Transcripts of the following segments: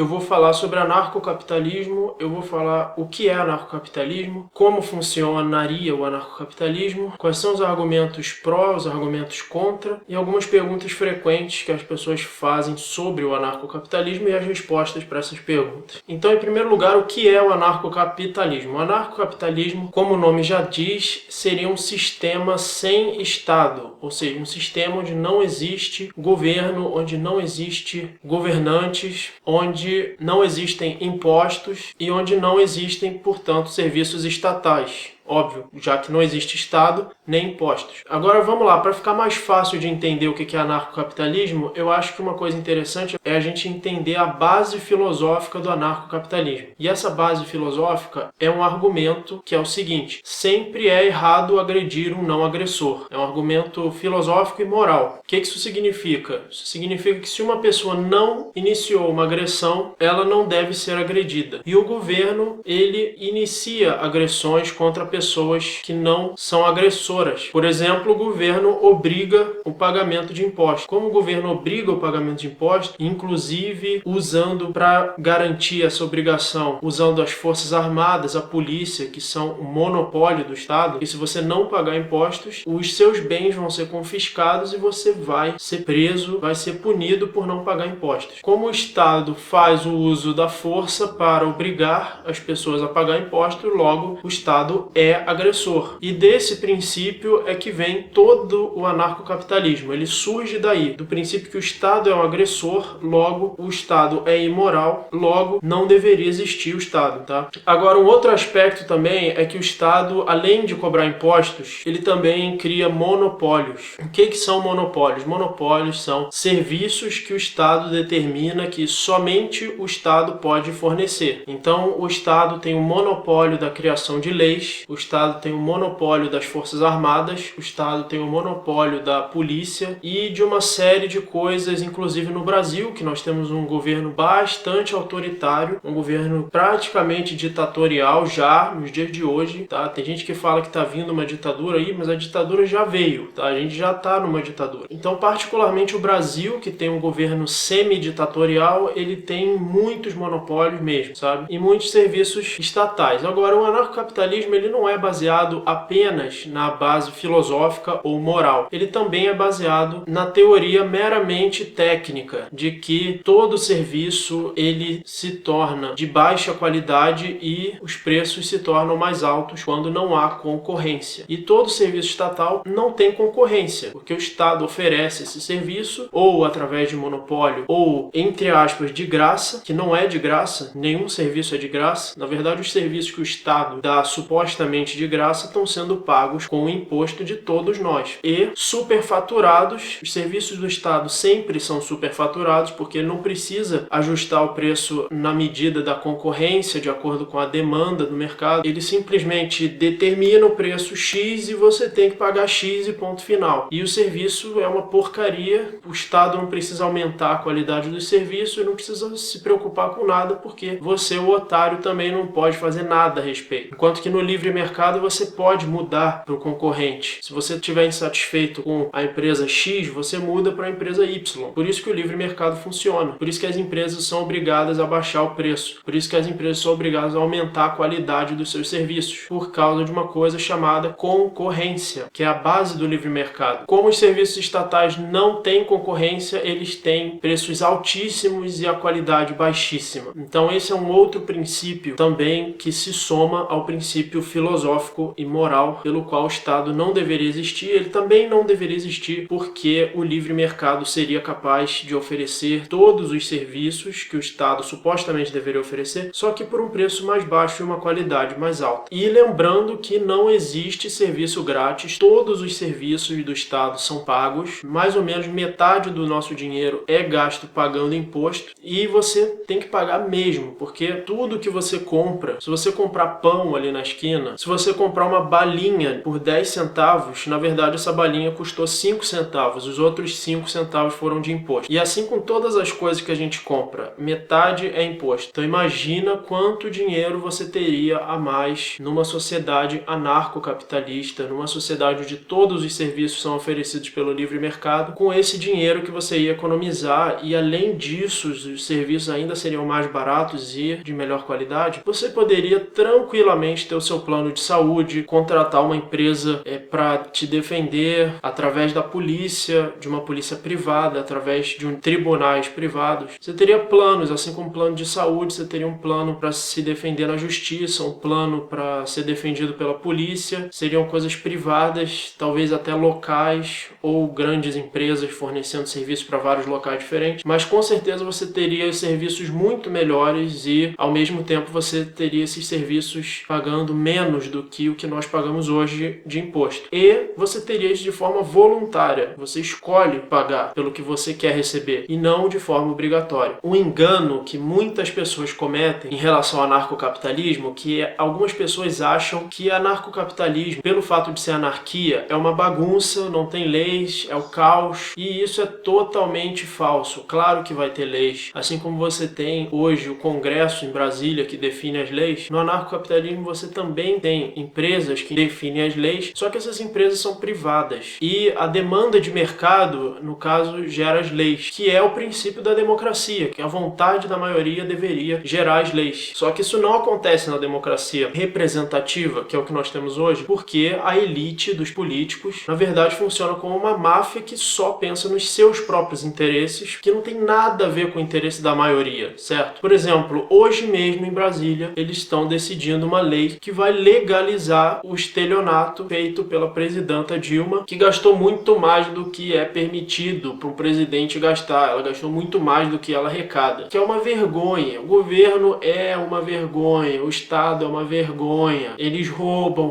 eu vou falar sobre anarcocapitalismo, eu vou falar o que é anarcocapitalismo, como funcionaria o anarcocapitalismo, quais são os argumentos pró, os argumentos contra e algumas perguntas frequentes que as pessoas fazem sobre o anarcocapitalismo e as respostas para essas perguntas. Então, em primeiro lugar, o que é o anarcocapitalismo? O anarcocapitalismo, como o nome já diz, seria um sistema sem Estado, ou seja, um sistema onde não existe governo, onde não existe governantes, onde não existem impostos e onde não existem, portanto, serviços estatais. Óbvio, já que não existe Estado nem impostos. Agora vamos lá, para ficar mais fácil de entender o que é anarcocapitalismo, eu acho que uma coisa interessante é a gente entender a base filosófica do anarcocapitalismo. E essa base filosófica é um argumento que é o seguinte: sempre é errado agredir um não agressor. É um argumento filosófico e moral. O que isso significa? Isso significa que se uma pessoa não iniciou uma agressão, ela não deve ser agredida. E o governo, ele inicia agressões contra pessoas que não são agressoras. Por exemplo, o governo obriga o pagamento de impostos. Como o governo obriga o pagamento de impostos, inclusive usando para garantir essa obrigação, usando as forças armadas, a polícia, que são o monopólio do Estado, e se você não pagar impostos, os seus bens vão ser confiscados e você vai ser preso, vai ser punido por não pagar impostos. Como o Estado faz o uso da força para obrigar as pessoas a pagar impostos, logo o Estado é agressor. E desse princípio é que vem todo o anarcocapitalismo. Ele surge daí, do princípio que o Estado é um agressor, logo o Estado é imoral, logo não deveria existir o Estado, tá? Agora, um outro aspecto também é que o Estado, além de cobrar impostos, ele também cria monopólios. O que são monopólios? Monopólios são serviços que o Estado determina que somente o Estado pode fornecer. Então, o Estado tem o monopólio da criação de leis, o Estado tem o monopólio das Forças Armadas, o Estado tem o monopólio da polícia e de uma série de coisas, inclusive no Brasil, que nós temos um governo bastante autoritário, um governo praticamente ditatorial já nos dias de hoje, tá? Tem gente que fala que está vindo uma ditadura aí, mas a ditadura já veio, tá? A gente já está numa ditadura. Então, particularmente o Brasil, que tem um governo semi-ditatorial, ele tem muitos monopólios mesmo, sabe? E muitos serviços estatais. Agora, o anarcocapitalismo, ele não é baseado apenas na base filosófica ou moral. Ele também é baseado na teoria meramente técnica, de que todo serviço ele se torna de baixa qualidade e os preços se tornam mais altos quando não há concorrência. E todo serviço estatal não tem concorrência, porque o Estado oferece esse serviço ou através de monopólio ou, entre aspas, de graça, que não é de graça, nenhum serviço é de graça. Na verdade, os serviços que o Estado dá supostamente de graça estão sendo pagos com o imposto de todos nós. E superfaturados, os serviços do Estado sempre são superfaturados porque ele não precisa ajustar o preço na medida da concorrência, de acordo com a demanda do mercado. Ele simplesmente determina o preço X e você tem que pagar X e ponto final. E o serviço é uma porcaria, o Estado não precisa aumentar a qualidade do serviço e não precisa se preocupar com nada porque você, o otário, também não pode fazer nada a respeito. Enquanto que no livre mercado você pode mudar para o concorrente. Se você estiver insatisfeito com a empresa X, você muda para a empresa Y. Por isso que o livre mercado funciona. Por isso que as empresas são obrigadas a baixar o preço. Por isso que as empresas são obrigadas a aumentar a qualidade dos seus serviços. Por causa de uma coisa chamada concorrência, que é a base do livre mercado. Como os serviços estatais não têm concorrência, eles têm preços altíssimos e a qualidade baixíssima. Então esse é um outro princípio também que se soma ao princípio filosófico e moral pelo qual o Estado não deveria existir. Ele também não deveria existir porque o livre mercado seria capaz de oferecer todos os serviços que o Estado supostamente deveria oferecer, só que por um preço mais baixo e uma qualidade mais alta. E lembrando que não existe serviço grátis, todos os serviços do Estado são pagos, mais ou menos metade do nosso dinheiro é gasto pagando imposto e você tem que pagar mesmo, porque tudo que você compra, se você comprar pão ali na esquina, se você comprar uma balinha por 10 centavos, na verdade essa balinha custou 5 centavos, os outros 5 centavos foram de imposto. E assim com todas as coisas que a gente compra, metade é imposto. Então imagina quanto dinheiro você teria a mais numa sociedade anarcocapitalista, numa sociedade onde todos os serviços são oferecidos pelo livre mercado, com esse dinheiro que você ia economizar, e além disso, os serviços ainda seriam mais baratos e de melhor qualidade. Você poderia tranquilamente ter o seu plano de saúde, contratar uma empresa para te defender através da polícia, de uma polícia privada, através de tribunais privados. Você teria planos, assim como plano de saúde, você teria um plano para se defender na justiça, um plano para ser defendido pela polícia. Seriam coisas privadas, talvez até locais, ou grandes empresas fornecendo serviços para vários locais diferentes, mas com certeza você teria serviços muito melhores e ao mesmo tempo você teria esses serviços pagando menos do que o que nós pagamos hoje de imposto. E você teria isso de forma voluntária. Você escolhe pagar pelo que você quer receber e não de forma obrigatória. Um engano que muitas pessoas cometem em relação ao anarcocapitalismo, que algumas pessoas acham que anarcocapitalismo, pelo fato de ser anarquia, é uma bagunça, não tem leis, é o caos, e isso é totalmente falso. Claro que vai ter leis, assim como você tem hoje o Congresso em Brasília que define as leis. No anarcocapitalismo você também tem empresas que definem as leis, só que essas empresas são privadas e a demanda de mercado, no caso, gera as leis, que é o princípio da democracia, que a vontade da maioria deveria gerar as leis. Só que isso não acontece na democracia representativa, que é o que nós temos hoje, porque a elite dos políticos, na verdade, funciona como uma máfia que só pensa nos seus próprios interesses, que não tem nada a ver com o interesse da maioria, certo? Por exemplo, hoje mesmo em Brasília, eles estão decidindo uma lei que vai legalizar o estelionato feito pela presidenta Dilma, que gastou muito mais do que é permitido para um presidente gastar. Ela gastou muito mais do que ela arrecada, que é uma vergonha. O governo é uma vergonha, o Estado é uma vergonha. Eles roubam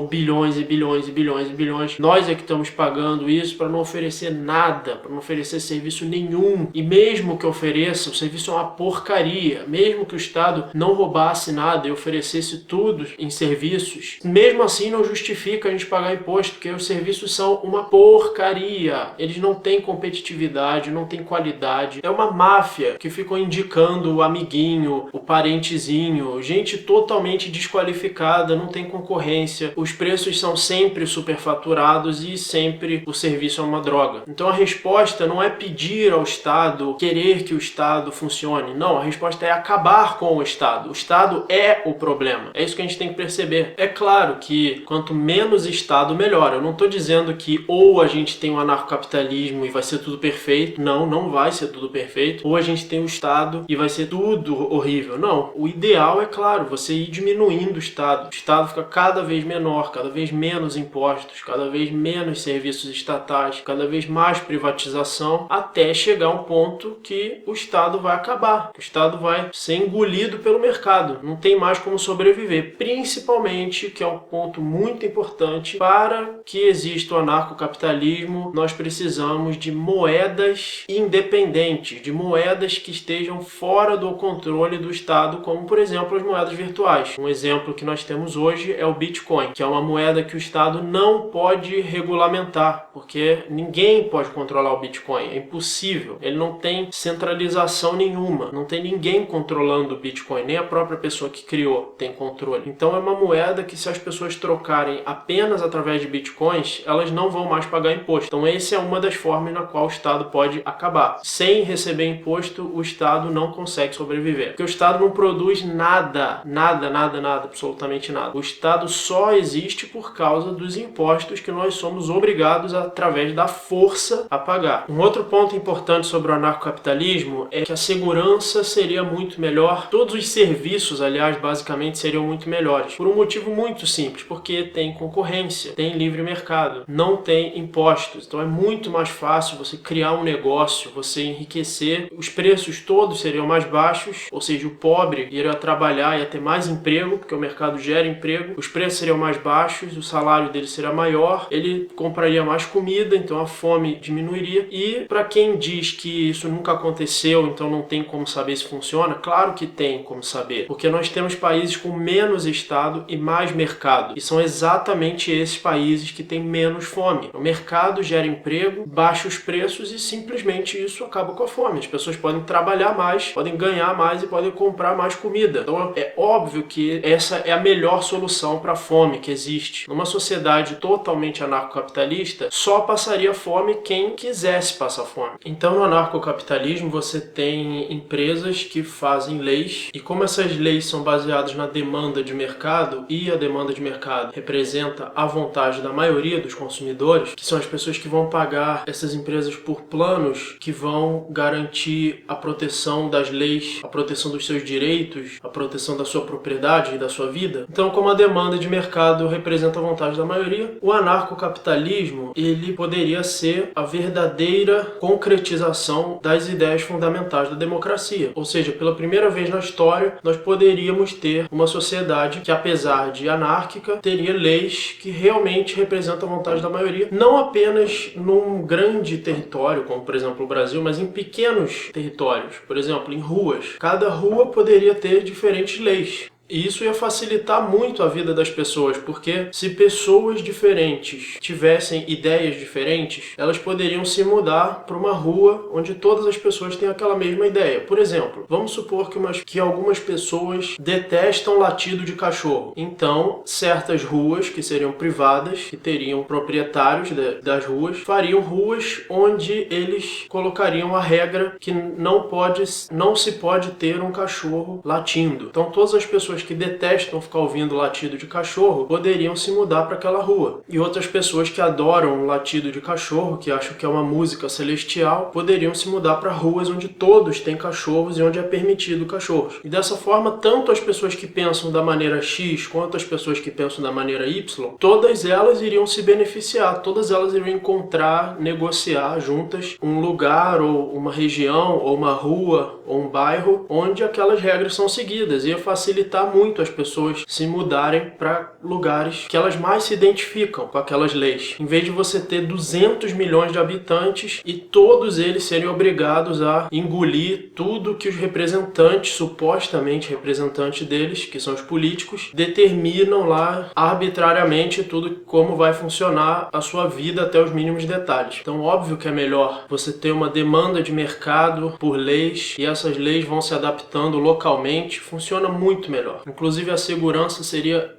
bilhões e bilhões e bilhões e bilhões. Nós é que estamos pagando isso para não oferecer nada, para não oferecer serviço nenhum. E mesmo que ofereça, o serviço é uma porcaria. Mesmo que o Estado não roubasse nada e oferecesse tudo em serviços, mesmo assim não justifica a gente pagar imposto, porque os serviços são uma porcaria. Eles não têm competitividade, não têm qualidade. É uma máfia que ficou indicando o amiguinho, o parentezinho, gente totalmente desqualificada, não tem concorrência. Os preços são sempre superfaturados e sempre o serviço é uma droga. Então a resposta não é pedir ao Estado, querer que o Estado funcione. Não, a resposta é acabar com o Estado. O Estado é o problema. É isso que a gente tem que perceber. É claro que quanto menos Estado, melhor. Eu não estou dizendo que ou a gente tem um anarcocapitalismo e vai ser tudo perfeito. Não, não vai ser tudo perfeito. Ou a gente tem o Estado e vai ser tudo horrível. Não. O ideal é, claro, você ir diminuindo o Estado. O Estado fica cada vez menor, cada vez menos impostos, cada vez menos serviços estatais, cada vez mais privatização, até chegar a um ponto que o Estado vai acabar. O Estado vai ser engolido pelo mercado. Não tem mais como sobreviver. Principalmente, que é um ponto muito importante, para que exista o anarcocapitalismo, nós precisamos de moedas independentes, de moedas que estejam fora do controle do Estado, como, por exemplo, as moedas virtuais. Um exemplo que nós temos hoje é o Bitcoin, que é uma moeda que o Estado não pode regulamentar, porque ninguém pode controlar o Bitcoin, é impossível. Ele não tem centralização nenhuma, não tem ninguém controlando o Bitcoin, nem a própria pessoa que criou tem controle. Então é uma moeda que, se as pessoas trocarem apenas através de Bitcoins, elas não vão mais pagar imposto. Então essa é uma das formas na qual o Estado pode acabar. Sem receber imposto, o Estado não consegue sobreviver, porque o Estado não produz nada, absolutamente nada. O Estado só existe por causa dos impostos que nós somos obrigados, através da força, a pagar. Um outro ponto importante sobre o anarcocapitalismo é que a segurança seria muito melhor. Todos os serviços, aliás, basicamente seriam muito melhores. Por um motivo muito simples, porque tem concorrência, tem livre mercado, não tem impostos. Então é muito mais fácil você criar um negócio, você enriquecer. Os preços todos seriam mais baixos, ou seja, o pobre iria trabalhar, ia ter mais emprego, porque o mercado gera emprego. Os preços seriam mais baixos, o salário dele seria maior, ele compraria mais comida, então a fome diminuiria. E para quem diz que isso nunca aconteceu, então não tem como saber se funciona, claro que tem como saber, porque nós temos países com menos menos Estado e mais mercado. E são exatamente esses países que têm menos fome. O mercado gera emprego, baixa os preços e simplesmente isso acaba com a fome. As pessoas podem trabalhar mais, podem ganhar mais e podem comprar mais comida. Então é óbvio que essa é a melhor solução para a fome que existe. Numa sociedade totalmente anarcocapitalista, só passaria fome quem quisesse passar fome. Então no anarcocapitalismo você tem empresas que fazem leis, e como essas leis são baseadas na demanda de mercado, e a demanda de mercado representa a vontade da maioria dos consumidores, que são as pessoas que vão pagar essas empresas por planos que vão garantir a proteção das leis, a proteção dos seus direitos, a proteção da sua propriedade e da sua vida. Então, como a demanda de mercado representa a vontade da maioria, o anarcocapitalismo ele poderia ser a verdadeira concretização das ideias fundamentais da democracia. Ou seja, pela primeira vez na história, nós poderíamos ter uma sociedade que, apesar de anárquica, teria leis que realmente representam a vontade da maioria, não apenas num grande território, como por exemplo o Brasil, mas em pequenos territórios, por exemplo, em ruas. Cada rua poderia ter diferentes leis. E isso ia facilitar muito a vida das pessoas, porque se pessoas diferentes tivessem ideias diferentes, elas poderiam se mudar para uma rua onde todas as pessoas têm aquela mesma ideia. Por exemplo, vamos supor que algumas pessoas detestam latido de cachorro. Então, certas ruas que seriam privadas, que teriam proprietários das ruas, fariam ruas onde eles colocariam a regra que não se pode ter um cachorro latindo. Então, todas as pessoas que detestam ficar ouvindo latido de cachorro poderiam se mudar para aquela rua. E outras pessoas que adoram latido de cachorro, que acham que é uma música celestial, poderiam se mudar para ruas onde todos têm cachorros e onde é permitido cachorros. E dessa forma, tanto as pessoas que pensam da maneira X quanto as pessoas que pensam da maneira Y, todas elas iriam se beneficiar, todas elas iriam encontrar, negociar juntas um lugar ou uma região ou uma rua ou um bairro onde aquelas regras são seguidas. Ia facilitar muito as pessoas se mudarem para lugares que elas mais se identificam com aquelas leis. Em vez de você ter 200 milhões de habitantes e todos eles serem obrigados a engolir tudo que os representantes, supostamente representantes deles, que são os políticos, determinam lá arbitrariamente tudo como vai funcionar a sua vida até os mínimos detalhes. Então, óbvio que é melhor você ter uma demanda de mercado por leis e essas leis vão se adaptando localmente, funciona muito melhor. Inclusive a segurança seria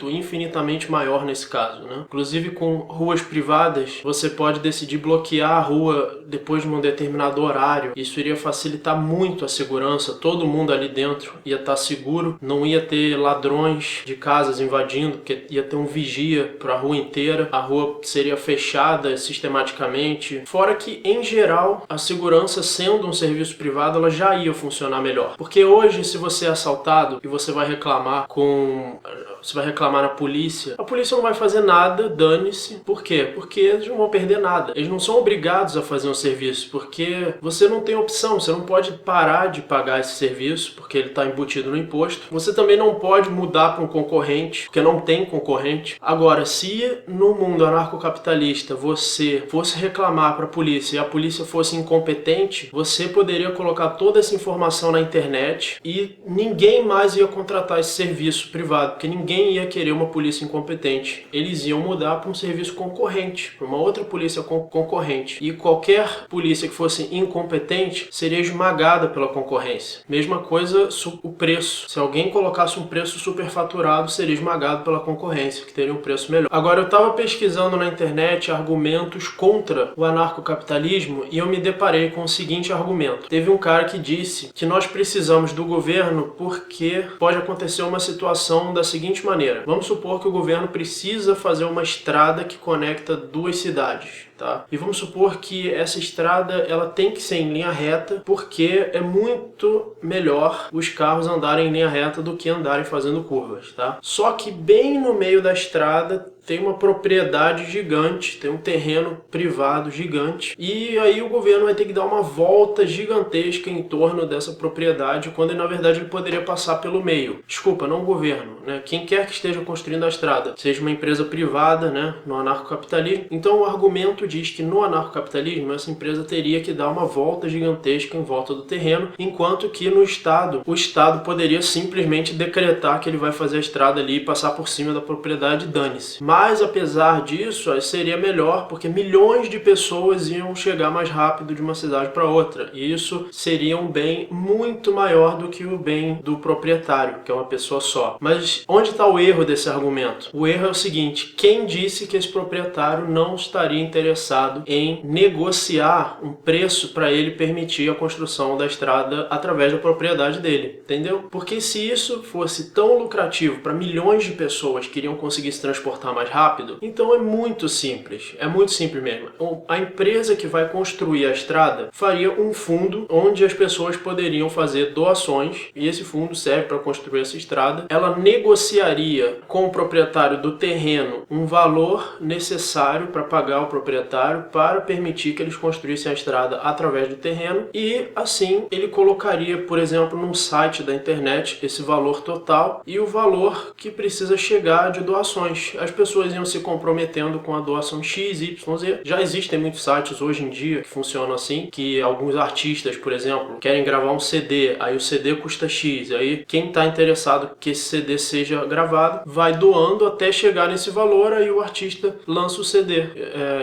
infinitamente maior nesse caso, né? Inclusive com ruas privadas, você pode decidir bloquear a rua depois de um determinado horário. Isso iria facilitar muito a segurança, todo mundo ali dentro ia estar seguro, não ia ter ladrões de casas invadindo, porque ia ter um vigia para a rua inteira, a rua seria fechada sistematicamente. Fora que, em geral, a segurança sendo um serviço privado, ela já ia funcionar melhor. Porque hoje, se você é assaltado e você vai reclamar na polícia, a polícia não vai fazer nada, dane-se. Por quê? Porque eles não vão perder nada. Eles não são obrigados a fazer um serviço, porque você não tem opção, você não pode parar de pagar esse serviço, porque ele está embutido no imposto. Você também não pode mudar para um concorrente, porque não tem concorrente. Agora, se no mundo anarcocapitalista você fosse reclamar para a polícia e a polícia fosse incompetente, você poderia colocar toda essa informação na internet e ninguém mais ia contratar esse serviço privado, porque ninguém ia querer uma polícia incompetente. Eles iam mudar para um serviço concorrente, para uma outra polícia concorrente. E qualquer polícia que fosse incompetente seria esmagada pela concorrência. Mesma coisa o preço. Se alguém colocasse um preço superfaturado, seria esmagado pela concorrência, que teria um preço melhor. Agora, eu estava pesquisando na internet argumentos contra o anarcocapitalismo e eu me deparei com o seguinte argumento. Teve um cara que disse que nós precisamos do governo porque pode acontecer uma situação da seguinte maneira. Vamos supor que o governo precisa fazer uma estrada que conecta duas cidades. Tá? E vamos supor que essa estrada ela tem que ser em linha reta, porque é muito melhor os carros andarem em linha reta do que andarem fazendo curvas. Tá? Só que bem no meio da estrada tem uma propriedade gigante, tem um terreno privado gigante, e aí o governo vai ter que dar uma volta gigantesca em torno dessa propriedade, quando na verdade ele poderia passar pelo meio. Desculpa, não o governo, né? Quem quer que esteja construindo a estrada, seja uma empresa privada, né? No anarcocapitalismo. Então o argumento diz que no anarcocapitalismo essa empresa teria que dar uma volta gigantesca em volta do terreno, enquanto que no Estado, o Estado poderia simplesmente decretar que ele vai fazer a estrada ali e passar por cima da propriedade, dane-se. Mas apesar disso, seria melhor porque milhões de pessoas iam chegar mais rápido de uma cidade para outra, e isso seria um bem muito maior do que o bem do proprietário, que é uma pessoa só. Mas onde está o erro desse argumento? O erro é o seguinte: quem disse que esse proprietário não estaria interessado em negociar um preço para ele permitir a construção da estrada através da propriedade dele, entendeu? Porque se isso fosse tão lucrativo para milhões de pessoas que iriam conseguir se transportar mais rápido, então é muito simples mesmo. A empresa que vai construir a estrada faria um fundo onde as pessoas poderiam fazer doações, e esse fundo serve para construir essa estrada. Ela negociaria com o proprietário do terreno um valor necessário para pagar ao proprietário para permitir que eles construíssem a estrada através do terreno, e assim ele colocaria, por exemplo, num site da internet esse valor total e o valor que precisa chegar de doações. As pessoas iam se comprometendo com a doação X, Y, Z. Já existem muitos sites hoje em dia que funcionam assim, que alguns artistas, por exemplo, querem gravar um CD, aí o CD custa X, aí quem está interessado que esse CD seja gravado vai doando até chegar nesse valor, aí o artista lança o CD.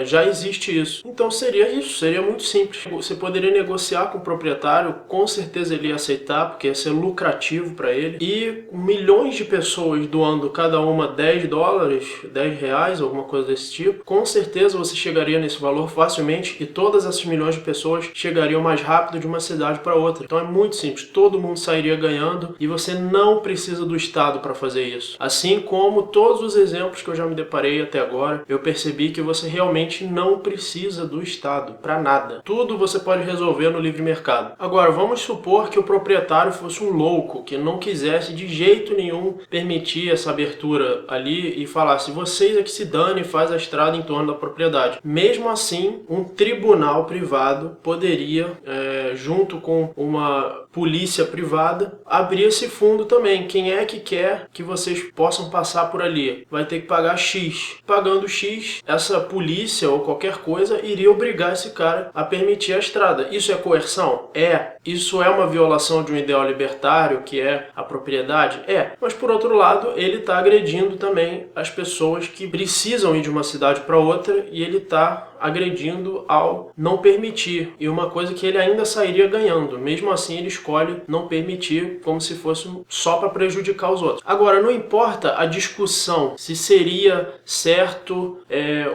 Já existe isso. Então seria isso, seria muito simples. Você poderia negociar com o proprietário, com certeza ele ia aceitar, porque ia ser lucrativo para ele, e milhões de pessoas doando cada uma $10, R$10, alguma coisa desse tipo, com certeza você chegaria nesse valor facilmente, e todas essas milhões de pessoas chegariam mais rápido de uma cidade para outra. Então é muito simples, todo mundo sairia ganhando, e você não precisa do Estado para fazer isso. Assim como todos os exemplos que eu já me deparei até agora, eu percebi que você realmente não precisa do Estado para nada. Tudo você pode resolver no livre mercado. Agora, vamos supor que o proprietário fosse um louco, que não quisesse de jeito nenhum permitir essa abertura ali e falasse: vocês é que se dane e faz a estrada em torno da propriedade. Mesmo assim, um tribunal privado poderia, junto com uma polícia privada, abrir esse fundo também. Quem é que quer que vocês possam passar por ali? Vai ter que pagar X. Pagando X, essa polícia ou qualquer coisa iria obrigar esse cara a permitir a estrada. Isso é coerção? É. Isso é uma violação de um ideal libertário, que é a propriedade? É. Mas por outro lado, ele está agredindo também as pessoas que precisam ir de uma cidade para outra, e ele está agredindo ao não permitir, e uma coisa que ele ainda sairia ganhando. Mesmo assim, ele escolhe não permitir, como se fosse só para prejudicar os outros. Agora, não importa a discussão se seria certo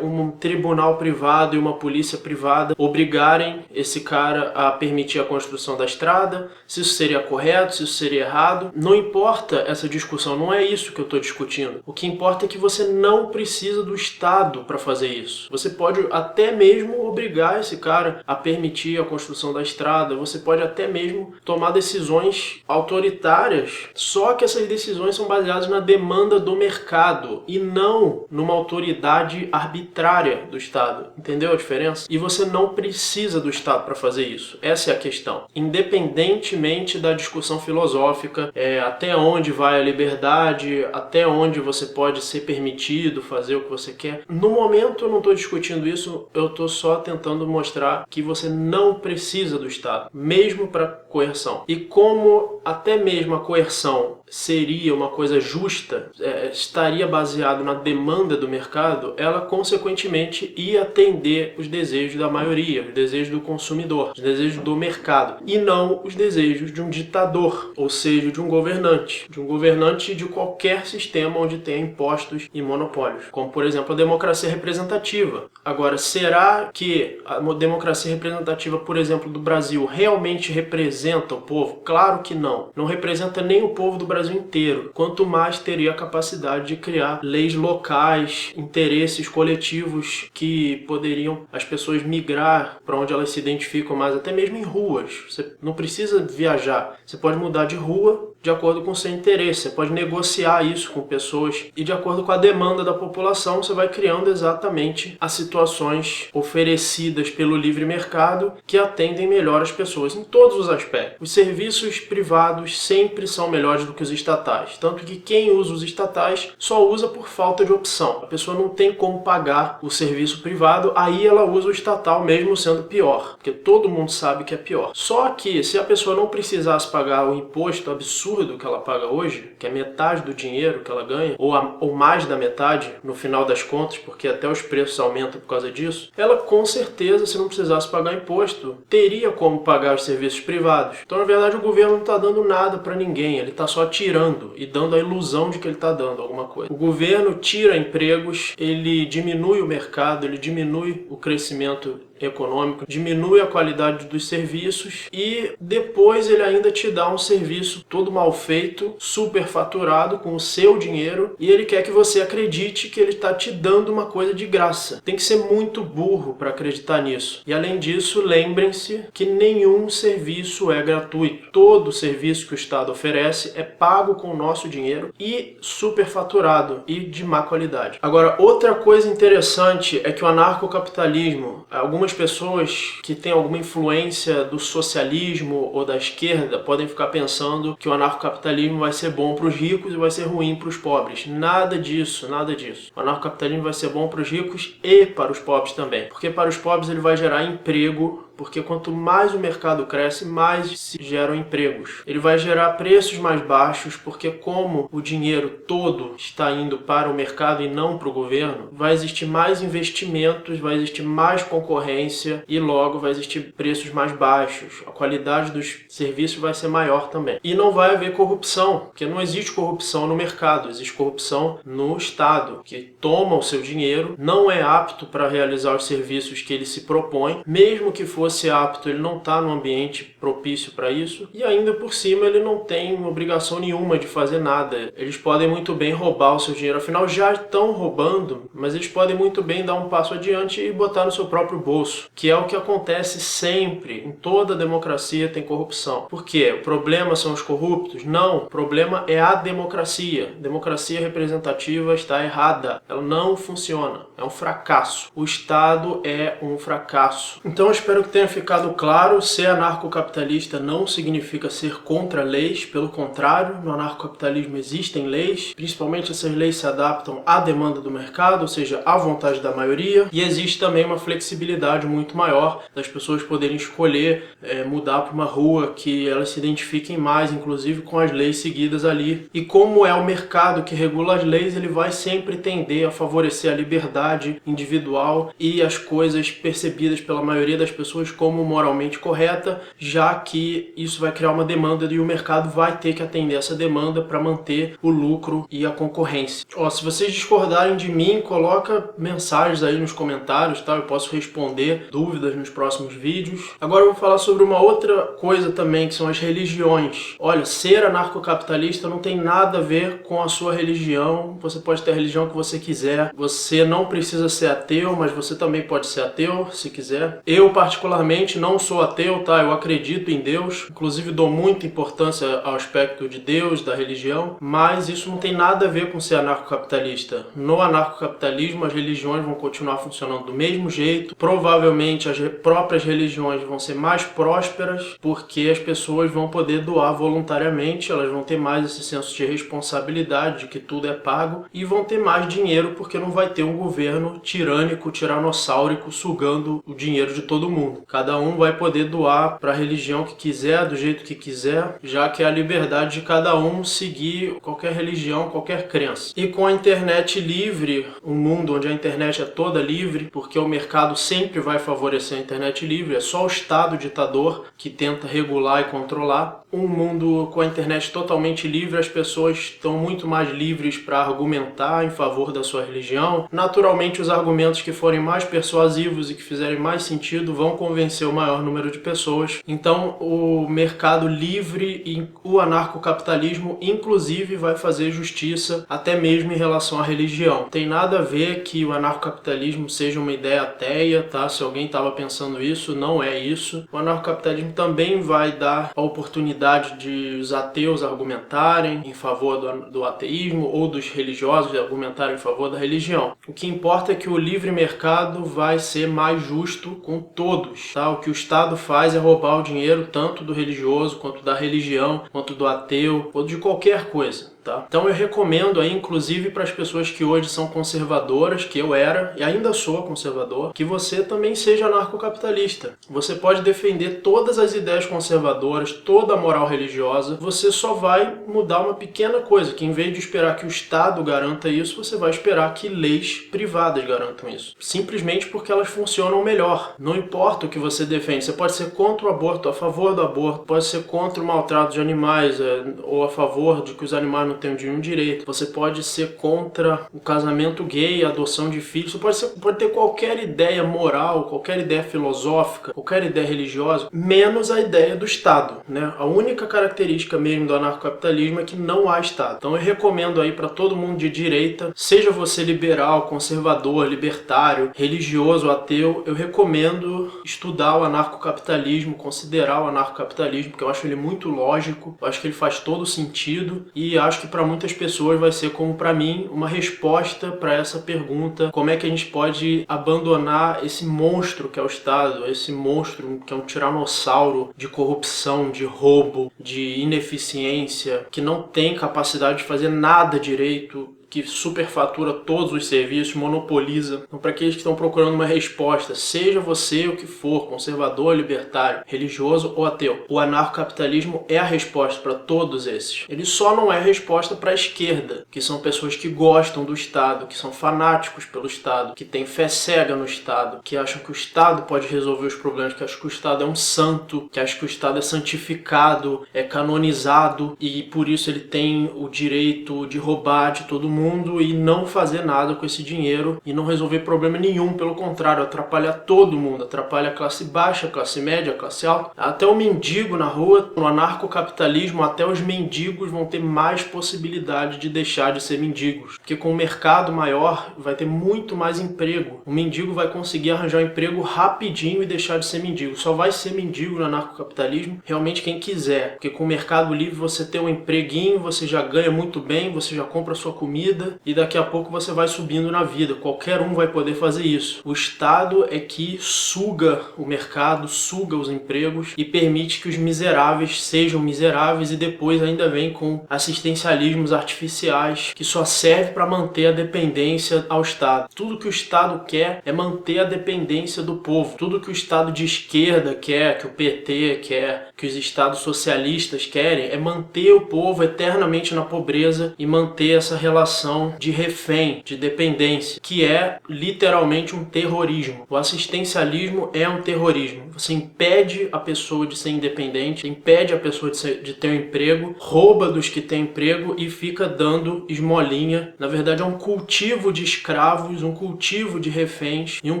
um tribunal privado e uma polícia privada obrigarem esse cara a permitir a construção da estrada, se isso seria correto, se isso seria errado. Não importa essa discussão, não é isso que eu estou discutindo. O que importa é que você não precisa do Estado para fazer isso. Você pode até mesmo obrigar esse cara a permitir a construção da estrada, você pode até mesmo tomar decisões autoritárias, só que essas decisões são baseadas na demanda do mercado e não numa autoridade arbitrária do Estado. Entendeu a diferença? E você não precisa do Estado para fazer isso. Essa é a questão. Independentemente da discussão filosófica, até onde vai a liberdade, até onde você pode ser permitido fazer o que você quer. No momento eu não estou discutindo isso, eu estou só tentando mostrar que você não precisa do Estado, mesmo para coerção. E como até mesmo a coerção seria uma coisa justa, estaria baseado na demanda do mercado, ela consequentemente ia atender os desejos da maioria, os desejos do consumidor, os desejos do mercado, e não os desejos de um ditador, ou seja, de um governante de qualquer sistema onde tenha impostos e monopólios, como por exemplo a democracia representativa. Agora, será que a democracia representativa, por exemplo, do Brasil realmente representa o povo? Claro que não. Não representa nem o povo do Brasil Brasil inteiro. Quanto mais teria a capacidade de criar leis locais, interesses coletivos que poderiam as pessoas migrar para onde elas se identificam mais, até mesmo em ruas. Você não precisa viajar, você pode mudar de rua de acordo com o seu interesse, você pode negociar isso com pessoas e de acordo com a demanda da população você vai criando exatamente as situações oferecidas pelo livre mercado que atendem melhor as pessoas em todos os aspectos. Os serviços privados sempre são melhores do que os estatais, tanto que quem usa os estatais só usa por falta de opção. A pessoa não tem como pagar o serviço privado, aí ela usa o estatal mesmo sendo pior, porque todo mundo sabe que é pior. Só que se a pessoa não precisasse pagar o imposto absurdo que ela paga hoje, que é metade do dinheiro que ela ganha, ou mais da metade no final das contas, porque até os preços aumentam por causa disso, ela com certeza, se não precisasse pagar imposto, teria como pagar os serviços privados. Então, na verdade, o governo não está dando nada para ninguém, ele está só tirando e dando a ilusão de que ele está dando alguma coisa. O governo tira empregos, ele diminui o mercado, ele diminui o crescimento econômico, diminui a qualidade dos serviços e depois ele ainda te dá um serviço todo mal feito, super faturado com o seu dinheiro e ele quer que você acredite que ele está te dando uma coisa de graça. Tem que ser muito burro para acreditar nisso. E além disso, lembrem-se que nenhum serviço é gratuito. Todo serviço que o Estado oferece é pago com o nosso dinheiro e super faturado e de má qualidade. Agora, outra coisa interessante é que o anarcocapitalismo, algumas pessoas que têm alguma influência do socialismo ou da esquerda podem ficar pensando que o anarcocapitalismo vai ser bom para os ricos e vai ser ruim para os pobres. Nada disso, nada disso. O anarcocapitalismo vai ser bom para os ricos e para os pobres também. Porque para os pobres ele vai gerar emprego, porque quanto mais o mercado cresce, mais se geram empregos. Ele vai gerar preços mais baixos, porque como o dinheiro todo está indo para o mercado e não para o governo, vai existir mais investimentos, vai existir mais concorrência e logo vai existir preços mais baixos. A qualidade dos serviços vai ser maior também. E não vai haver corrupção, porque não existe corrupção no mercado, existe corrupção no Estado, que toma o seu dinheiro, não é apto para realizar os serviços que ele se propõe, mesmo que fosse apto, ele não está no ambiente propício para isso e ainda por cima ele não tem obrigação nenhuma de fazer nada. Eles podem muito bem roubar o seu dinheiro, afinal já estão roubando, mas eles podem muito bem dar um passo adiante e botar no seu próprio bolso, que é o que acontece sempre. Em toda democracia tem corrupção. Por quê? O problema são os corruptos? Não, o problema é a democracia. A democracia representativa está errada, ela não funciona, é um fracasso. O Estado é um fracasso. Então eu espero que tenha ficado claro, ser anarcocapitalista não significa ser contra leis, pelo contrário, no anarcocapitalismo existem leis, principalmente essas leis se adaptam à demanda do mercado, ou seja, à vontade da maioria, e existe também uma flexibilidade muito maior das pessoas poderem escolher mudar para uma rua que elas se identifiquem mais, inclusive com as leis seguidas ali. E como é o mercado que regula as leis, ele vai sempre tender a favorecer a liberdade individual e as coisas percebidas pela maioria das pessoas como moralmente correta, já que isso vai criar uma demanda e o mercado vai ter que atender essa demanda para manter o lucro e a concorrência. Se vocês discordarem de mim, coloca mensagens aí nos comentários, tá? Eu posso responder dúvidas nos próximos vídeos. Agora eu vou falar sobre uma outra coisa também, que são as religiões. Olha, ser anarcocapitalista não tem nada a ver com a sua religião. Você pode ter a religião que você quiser. Você não precisa ser ateu, mas você também pode ser ateu, se quiser. Eu, particularmente, não sou ateu, tá? Eu acredito em Deus, inclusive dou muita importância ao aspecto de Deus, da religião, mas isso não tem nada a ver com ser anarcocapitalista. No anarcocapitalismo, as religiões vão continuar funcionando do mesmo jeito, provavelmente as próprias religiões vão ser mais prósperas, porque as pessoas vão poder doar voluntariamente, elas vão ter mais esse senso de responsabilidade, de que tudo é pago, e vão ter mais dinheiro, porque não vai ter um governo tirânico, tiranossáurico, sugando o dinheiro de todo mundo. Cada um vai poder doar para a religião que quiser, do jeito que quiser, já que é a liberdade de cada um seguir qualquer religião, qualquer crença. E com a internet livre, um mundo onde a internet é toda livre, porque o mercado sempre vai favorecer a internet livre, é só o Estado ditador que tenta regular e controlar. um mundo com a internet totalmente livre, as pessoas estão muito mais livres para argumentar em favor da sua religião. Naturalmente, os argumentos que forem mais persuasivos e que fizerem mais sentido vão convencer o maior número de pessoas. Então, o mercado livre e o anarcocapitalismo, inclusive, vai fazer justiça até mesmo em relação à religião. Tem nada a ver que o anarcocapitalismo seja uma ideia ateia, tá? Se alguém estava pensando isso, não é isso. O anarcocapitalismo também vai dar a oportunidade de os ateus argumentarem em favor do ateísmo ou dos religiosos argumentarem em favor da religião. O que importa é que o livre mercado vai ser mais justo com todos, tá? O que o Estado faz é roubar o dinheiro tanto do religioso, quanto da religião, quanto do ateu, ou de qualquer coisa. Tá? Então eu recomendo aí, inclusive para as pessoas que hoje são conservadoras, que eu era e ainda sou conservador, que você também seja anarcocapitalista. Você pode defender todas as ideias conservadoras, toda a moral religiosa, você só vai mudar uma pequena coisa, que em vez de esperar que o Estado garanta isso, você vai esperar que leis privadas garantam isso. Simplesmente porque elas funcionam melhor. Não importa o que você defende, você pode ser contra o aborto, a favor do aborto, pode ser contra o maltrato de animais, ou a favor de que os animais não tem nenhum direito. Você pode ser contra o casamento gay, a adoção de filhos. Você pode ter qualquer ideia moral, qualquer ideia filosófica, qualquer ideia religiosa, menos a ideia do Estado, né? A única característica mesmo do anarcocapitalismo é que não há Estado. Então eu recomendo aí para todo mundo de direita, seja você liberal, conservador, libertário, religioso, ateu, eu recomendo estudar o anarcocapitalismo, considerar o anarcocapitalismo, porque eu acho ele muito lógico, eu acho que ele faz todo sentido e acho que para muitas pessoas vai ser, como para mim, uma resposta para essa pergunta: como é que a gente pode abandonar esse monstro que é o Estado, esse monstro que é um tiranossauro de corrupção, de roubo, de ineficiência, que não tem capacidade de fazer nada direito, que superfatura todos os serviços, monopoliza. Então, para aqueles que estão procurando uma resposta, seja você o que for, conservador, libertário, religioso ou ateu, o anarcocapitalismo é a resposta para todos esses. Ele só não é a resposta para a esquerda, que são pessoas que gostam do Estado, que são fanáticos pelo Estado, que têm fé cega no Estado, que acham que o Estado pode resolver os problemas, que acham que o Estado é um santo, que acham que o Estado é santificado, é canonizado e por isso ele tem o direito de roubar de todo mundo e não fazer nada com esse dinheiro e não resolver problema nenhum, pelo contrário, atrapalha todo mundo, atrapalha a classe baixa, a classe média, a classe alta, até o mendigo na rua. No anarcocapitalismo, até os mendigos vão ter mais possibilidade de deixar de ser mendigos, porque com um mercado maior vai ter muito mais emprego. O mendigo vai conseguir arranjar um emprego rapidinho e deixar de ser mendigo. Só vai ser mendigo no anarcocapitalismo realmente quem quiser, porque com o mercado livre você tem um empreguinho, você já ganha muito bem, você já compra sua comida e daqui a pouco você vai subindo na vida. Qualquer um vai poder fazer isso. O Estado é que suga o mercado, suga os empregos e permite que os miseráveis sejam miseráveis e depois ainda vem com assistencialismos artificiais que só serve para manter a dependência ao Estado. Tudo que o Estado quer é manter a dependência do povo. Tudo que o Estado de esquerda quer, que o PT quer, que os Estados socialistas querem é manter o povo eternamente na pobreza e manter essa relação de refém, de dependência, que é literalmente um terrorismo. O assistencialismo é um terrorismo. Você impede a pessoa de ser independente, impede a pessoa de ter um emprego, rouba dos que têm emprego e fica dando esmolinha. Na verdade é um cultivo de escravos, um cultivo de reféns e um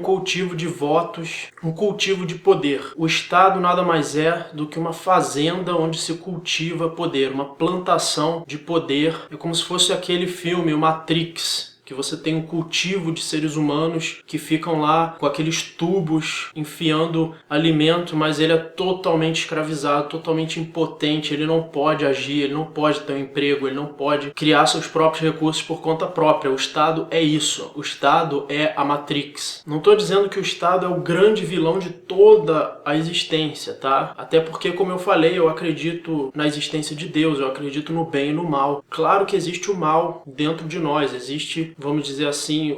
cultivo de votos, um cultivo de poder. O Estado nada mais é do que uma fazenda onde se cultiva poder, uma plantação de poder. É como se fosse aquele filme, o Matrix, que você tem um cultivo de seres humanos que ficam lá com aqueles tubos enfiando alimento, mas ele é totalmente escravizado, totalmente impotente, ele não pode agir, ele não pode ter um emprego, ele não pode criar seus próprios recursos por conta própria. O Estado é isso, o Estado é a Matrix. Não estou dizendo que o Estado é o grande vilão de toda a existência, tá? Até porque, como eu falei, eu acredito na existência de Deus, eu acredito no bem e no mal. Claro que existe o mal dentro de nós, existe, vamos dizer assim,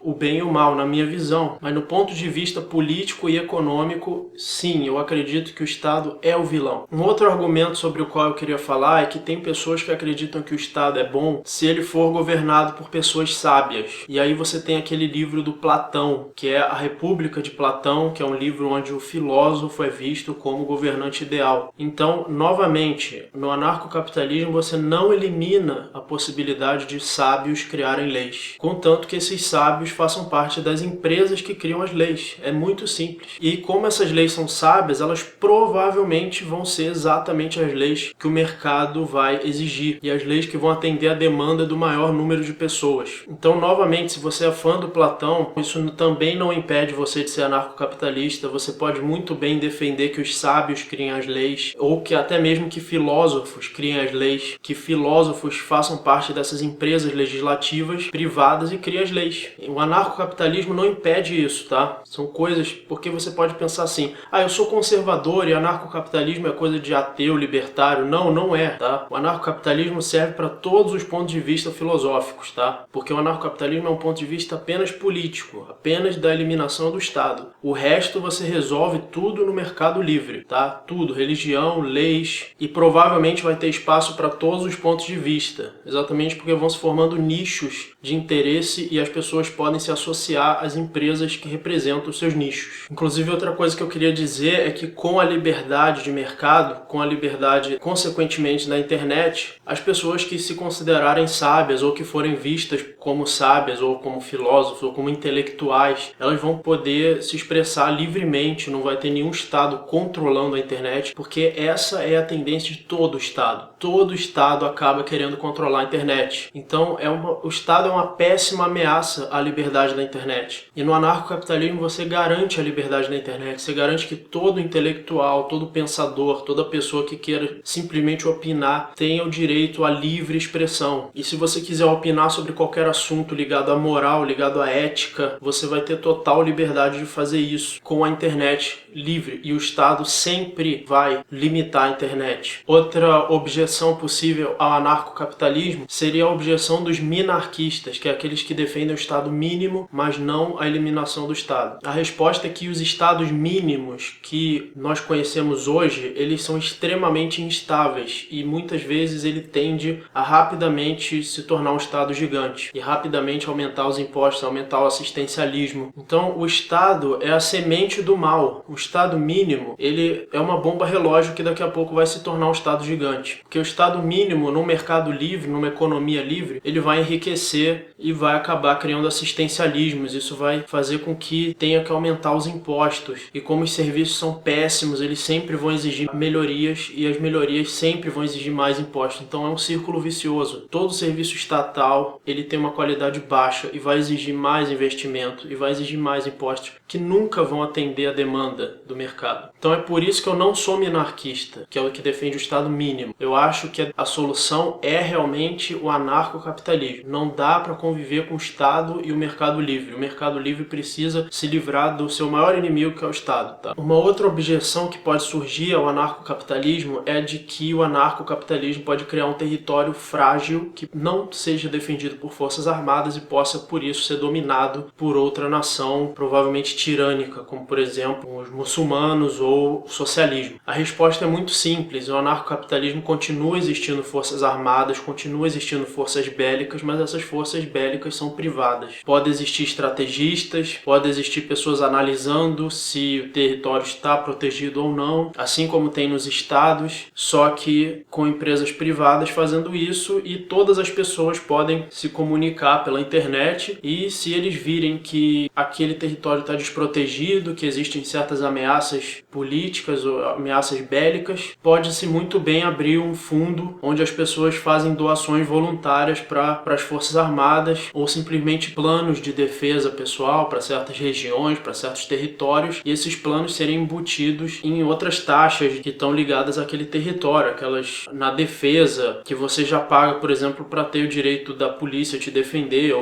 o bem e o mal, na minha visão. Mas no ponto de vista político e econômico, sim, eu acredito que o Estado é o vilão. Um outro argumento sobre o qual eu queria falar é que tem pessoas que acreditam que o Estado é bom se ele for governado por pessoas sábias. E aí você tem aquele livro do Platão, que é A República de Platão, que é um livro onde o filósofo filósofo é visto como governante ideal. Então, novamente, no anarcocapitalismo você não elimina a possibilidade de sábios criarem leis, contanto que esses sábios façam parte das empresas que criam as leis. É muito simples. E como essas leis são sábias, elas provavelmente vão ser exatamente as leis que o mercado vai exigir e as leis que vão atender a demanda do maior número de pessoas. Então, novamente, se você é fã do Platão, isso também não impede você de ser anarcocapitalista. Você pode muito bem defender que os sábios criem as leis, ou que até mesmo que filósofos criem as leis, que filósofos façam parte dessas empresas legislativas privadas e criem as leis. O anarcocapitalismo não impede isso, tá? São coisas, porque você pode pensar assim, eu sou conservador e anarcocapitalismo é coisa de ateu, libertário. Não, não é, tá? O anarcocapitalismo serve para todos os pontos de vista filosóficos, tá? Porque o anarcocapitalismo é um ponto de vista apenas político, apenas da eliminação do Estado. O resto você resolve tudo no mercado livre, tá? Tudo, religião, leis, e provavelmente vai ter espaço para todos os pontos de vista, exatamente porque vão se formando nichos de interesse e as pessoas podem se associar às empresas que representam os seus nichos. Inclusive, outra coisa que eu queria dizer é que com a liberdade de mercado, com a liberdade, consequentemente, da internet, as pessoas que se considerarem sábias ou que forem vistas como sábias ou como filósofos ou como intelectuais, elas vão poder se expressar livremente, não vai ter nenhum Estado controlando a internet, porque essa é a tendência de todo o Estado. Todo Estado acaba querendo controlar a internet. Então, o Estado é uma péssima ameaça à liberdade da internet. E no anarcocapitalismo você garante a liberdade da internet, você garante que todo intelectual, todo pensador, toda pessoa que queira simplesmente opinar tenha o direito à livre expressão. E se você quiser opinar sobre qualquer assunto ligado à moral, ligado à ética, você vai ter total liberdade de fazer isso com a internet livre. E o Estado sempre vai limitar a internet. Outra objeção possível ao anarcocapitalismo seria a objeção dos minarquistas, que é aqueles que defendem o Estado mínimo, mas não a eliminação do Estado. A resposta é que os Estados mínimos que nós conhecemos hoje, eles são extremamente instáveis e muitas vezes ele tende a rapidamente se tornar um Estado gigante e rapidamente aumentar os impostos, aumentar o assistencialismo. Então, o Estado é a semente do mal. O Estado mínimo, ele é uma bomba relógio que daqui a pouco vai se tornar um Estado gigante. Porque o Estado mínimo, num mercado livre, numa economia livre, ele vai enriquecer e vai acabar criando assistencialismos. Isso vai fazer com que tenha que aumentar os impostos. E como os serviços são péssimos, eles sempre vão exigir melhorias e as melhorias sempre vão exigir mais impostos. Então é um círculo vicioso. Todo serviço estatal, ele tem uma qualidade baixa e vai exigir mais investimento e vai exigir mais impostos que nunca vão atender a demanda do mercado. Então é por isso que eu não sou minarquista, que é o que defende o Estado mínimo. Eu acho que a solução é realmente o anarcocapitalismo. Não dá para conviver com o Estado e o mercado livre. O mercado livre precisa se livrar do seu maior inimigo, que é o Estado. Tá? Uma outra objeção que pode surgir ao anarcocapitalismo é de que o anarcocapitalismo pode criar um território frágil que não seja defendido por forças armadas e possa, por isso, ser dominado por outra nação, provavelmente tirânica, como, por exemplo, os muçulmanos ou o socialismo. A resposta é muito simples. O anarcocapitalismo continua existindo forças armadas, continua existindo forças bélicas, mas essas forças bélicas são privadas. Pode existir estrategistas, pode existir pessoas analisando se o território está protegido ou não, assim como tem nos estados, só que com empresas privadas fazendo isso, e todas as pessoas podem se comunicar pela internet, e se eles virem que aquele território está desprotegido, que existem certas ameaças políticas ou ameaças bélicas, pode-se muito bem abrir um fundo onde as pessoas fazem doações voluntárias para as forças armadas ou simplesmente planos de defesa pessoal para certas regiões, para certos territórios, e esses planos serem embutidos em outras taxas que estão ligadas àquele território, aquelas na defesa que você já paga, por exemplo, para ter o direito da polícia te defender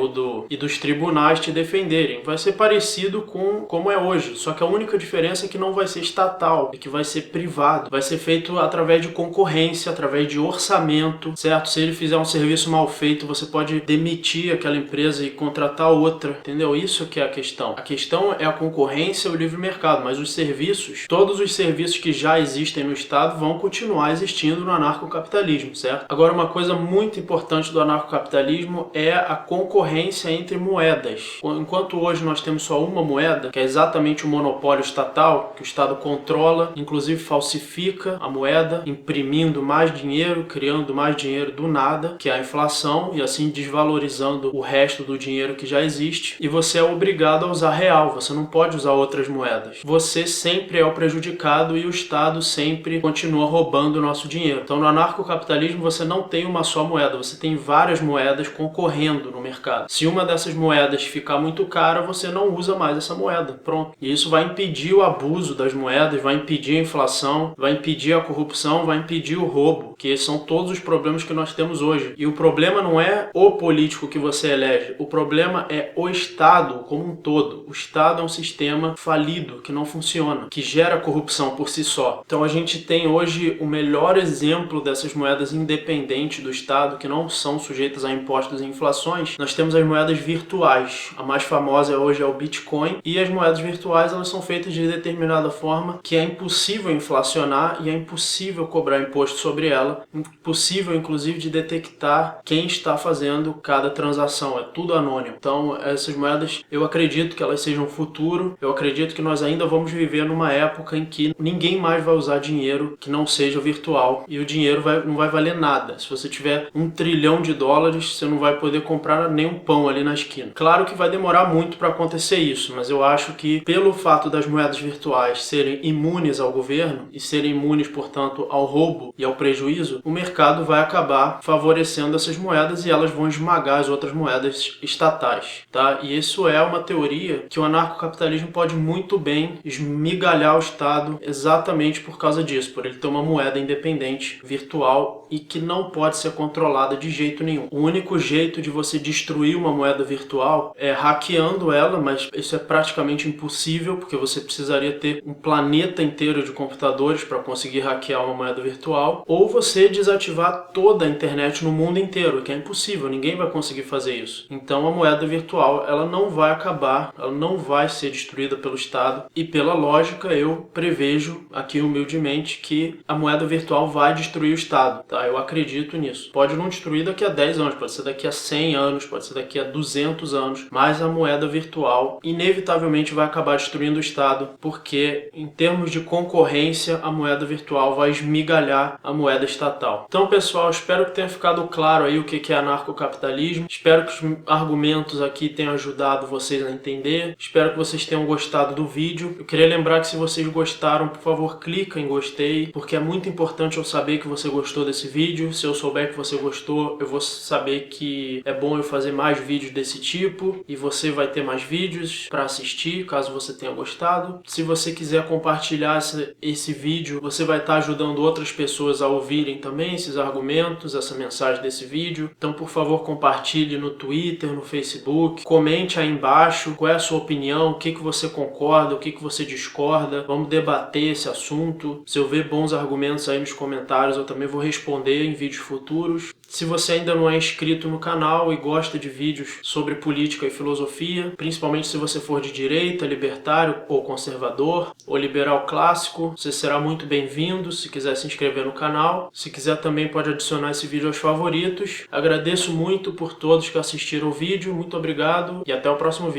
e dos tribunais te defenderem. Vai ser parecido com como é hoje, só que a única diferença é que não vai ser estatal, é que vai ser privado, vai ser feito através de concorrência, através de orçamento, certo? Se ele fizer um serviço mal feito, você pode demitir aquela empresa e contratar outra, entendeu? Isso que é a questão. A questão é a concorrência e o livre mercado, mas os serviços, todos os serviços que já existem no Estado vão continuar existindo no anarcocapitalismo, certo? Agora, uma coisa muito importante do anarcocapitalismo é a concorrência entre moedas. Enquanto hoje nós temos só uma moeda, que é exatamente o monopólio estatal, digital, que o Estado controla, inclusive falsifica a moeda, imprimindo mais dinheiro, criando mais dinheiro do nada, que é a inflação, e assim desvalorizando o resto do dinheiro que já existe, e você é obrigado a usar real, você não pode usar outras moedas. Você sempre é o prejudicado e o Estado sempre continua roubando o nosso dinheiro. Então no anarcocapitalismo você não tem uma só moeda, você tem várias moedas concorrendo no mercado. Se uma dessas moedas ficar muito cara, você não usa mais essa moeda, pronto. E isso vai impedir o abuso das moedas, vai impedir a inflação, vai impedir a corrupção, vai impedir o roubo, que são todos os problemas que nós temos hoje. E o problema não é o político que você elege, o problema é o Estado como um todo. O Estado é um sistema falido, que não funciona, que gera corrupção por si só. Então a gente tem hoje o melhor exemplo dessas moedas independentes do Estado, que não são sujeitas a impostos e inflações. Nós temos as moedas virtuais. A mais famosa hoje é o Bitcoin, e as moedas virtuais elas são feitas de determinada forma que é impossível inflacionar e é impossível cobrar imposto sobre ela, impossível inclusive de detectar quem está fazendo cada transação, é tudo anônimo. Então essas moedas, eu acredito que elas sejam o futuro, eu acredito que nós ainda vamos viver numa época em que ninguém mais vai usar dinheiro que não seja virtual, e o dinheiro não vai valer nada. Se você tiver $1 trilhão, você não vai poder comprar nem um pão ali na esquina. Claro que vai demorar muito para acontecer isso, mas eu acho que pelo fato das moedas virtuais serem imunes ao governo e serem imunes, portanto, ao roubo e ao prejuízo, o mercado vai acabar favorecendo essas moedas e elas vão esmagar as outras moedas estatais, tá? E isso é uma teoria que o anarcocapitalismo pode muito bem esmigalhar o Estado exatamente por causa disso, por ele ter uma moeda independente, virtual e que não pode ser controlada de jeito nenhum. O único jeito de você destruir uma moeda virtual é hackeando ela, mas isso é praticamente impossível, porque você precisaria ter um planeta inteiro de computadores para conseguir hackear uma moeda virtual, ou você desativar toda a internet no mundo inteiro, que é impossível, ninguém vai conseguir fazer isso. Então a moeda virtual ela não vai acabar, ela não vai ser destruída pelo Estado, e pela lógica eu prevejo aqui humildemente que a moeda virtual vai destruir o Estado, tá? Eu acredito nisso. Pode não destruir daqui a 10 anos, pode ser daqui a 100 anos, pode ser daqui a 200 anos, mas a moeda virtual inevitavelmente vai acabar destruindo o Estado, porque em termos de concorrência a moeda virtual vai esmigalhar a moeda estatal. Então pessoal, espero que tenha ficado claro aí o que é anarcocapitalismo, espero que os argumentos aqui tenham ajudado vocês a entender, espero que vocês tenham gostado do vídeo. Eu queria lembrar que se vocês gostaram, por favor clica em gostei, porque é muito importante eu saber que você gostou desse vídeo. Se eu souber que você gostou, eu vou saber que é bom eu fazer mais vídeos desse tipo, e você vai ter mais vídeos para assistir, caso você tenha gostado. Se você quiser compartilhar esse vídeo, você vai estar ajudando outras pessoas a ouvirem também esses argumentos, essa mensagem desse vídeo. Então, por favor, compartilhe no Twitter, no Facebook, comente aí embaixo qual é a sua opinião, o que você concorda, o que você discorda. Vamos debater esse assunto. Se eu ver bons argumentos aí nos comentários, eu também vou responder em vídeos futuros. Se você ainda não é inscrito no canal e gosta de vídeos sobre política e filosofia, principalmente se você for de direita, libertário ou conservador, ou liberal clássico, você será muito bem-vindo se quiser se inscrever no canal. Se quiser também pode adicionar esse vídeo aos favoritos. Agradeço muito por todos que assistiram o vídeo, muito obrigado e até o próximo vídeo.